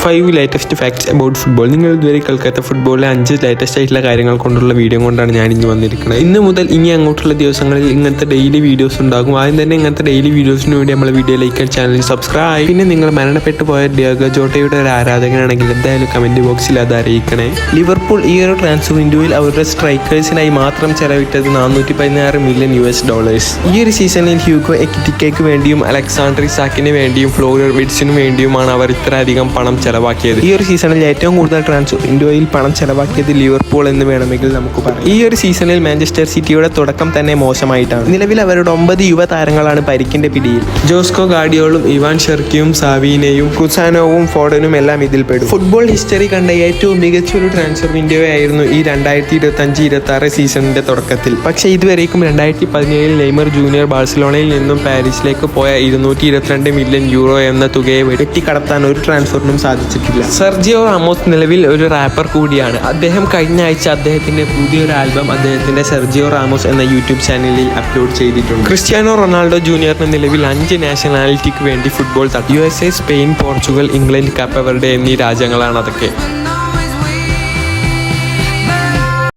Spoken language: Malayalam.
5 ലേറ്റസ്റ്റ് ഫാക്ട്സ് അബൌട്ട് ഫുട്ബോൾ. നിങ്ങൾ ഇതുവരെ കേൾക്കാത്ത ഫുട്ബോളിലെ 5 ലേറ്റസ്റ്റ് ആയിട്ടുള്ള കാര്യങ്ങൾ കൊണ്ടുള്ള വീഡിയോ കൊണ്ടാണ് ഞാൻ ഇന്ന് വന്നിരിക്കുന്നത്. ഇന്ന് മുതൽ ഇനി അങ്ങോട്ടുള്ള ദിവസങ്ങളിൽ ഇങ്ങനത്തെ ഡെയിലി വീഡിയോസ് ഉണ്ടാകും. ആദ്യം തന്നെ ഇങ്ങനത്തെ ഡെയിലി വീഡിയോസിന് വേണ്ടി നമ്മളെ വീഡിയോ ലൈക്ക് ചാനൽ സബ്സ്ക്രൈബ്. പിന്നെ നിങ്ങൾ മരണപ്പെട്ടു പോയ ഡിയാഗോ ജോട്ടയുടെ ഒരു ആരാധകനാണെങ്കിൽ എന്തായാലും കമന്റ് ബോക്സിൽ അത് അറിയിക്കണേ. ലിവർപൂൾ ഈ ഒരു ട്രാൻസ്ഫർ വിൻഡോയിൽ അവരുടെ സ്ട്രൈക്കേഴ്സിനായി മാത്രം ചെലവിട്ടത് $416 മില്യൺ. ഈ ഒരു സീസണിൽ ഹ്യൂഗോ എക്കിറ്റിക്കയ്ക്ക് വേണ്ടിയും അലക്സാണ്ടർ ഇസാക്കിന് വേണ്ടിയും ഫ്ലോറിൻ വിർട്സിന് വേണ്ടിയുമാണ് അവർ ഇത്രയധികം പണം ചെലവാക്കിയത്. ഈ ഒരു സീസണിൽ ഏറ്റവും കൂടുതൽ ട്രാൻസ്ഫർ വിൻഡോയിൽ പണം ചെലവാക്കിയത് ലിവർപൂൾ എന്ന് വേണമെങ്കിൽ നമുക്ക് പറയാം. ഈ ഒരു സീസണിൽ മാഞ്ചസ്റ്റർ സിറ്റിയുടെ തുടക്കം തന്നെ മോശമായിട്ടാണ്. നിലവിൽ അവരുടെ 9 യുവതാരങ്ങളാണ് പരിക്കിന്റെ പിടിയിൽ. ജോസ്കോ ഗാർഡിയോളും ഇവാൻ ഷെർക്കിയും സാവീനയും കുസാനോവും ഫോഡനും എല്ലാം ഇതിൽ പെടും. ഫുട്ബോൾ ഹിസ്റ്ററി കണ്ട ഏറ്റവും മികച്ച ഒരു ട്രാൻസ്ഫർ വിൻഡോ ആയിരുന്നു ഈ 2025-26 സീസണിന്റെ തുടക്കത്തിൽ. പക്ഷേ ഇതുവരേക്കും 2017 നെയ്മർ ജൂനിയർ ബാഴ്സലോണയിൽ നിന്നും പാരീസിലേക്ക് പോയ €222 മില്യൺ എന്ന തുകയെ വെട്ടിക്കടത്താൻ ഒരു ട്രാൻസ്ഫറിനും സാധിച്ചിട്ടില്ല. സെർജിയോ റാമോസ് നിലവിൽ ഒരു റാപ്പർ കൂടിയാണ്. അദ്ദേഹം കഴിഞ്ഞ ആഴ്ച അദ്ദേഹത്തിന്റെ പുതിയൊരു ആൽബം അദ്ദേഹത്തിന്റെ സെർജിയോ റാമോസ് എന്ന യൂട്യൂബ് ചാനലിൽ അപ്ലോഡ് ചെയ്തിട്ടുണ്ട്. ക്രിസ്ത്യാനോ റൊണാൾഡോ ജൂനിയറിന് നിലവിൽ 5 നാഷണാലിറ്റിക്ക് വേണ്ടി football USA, Spain, Portugal, England, Cabo Verde എന്നീ രാജ്യങ്ങളാണ് അതൊക്കെ.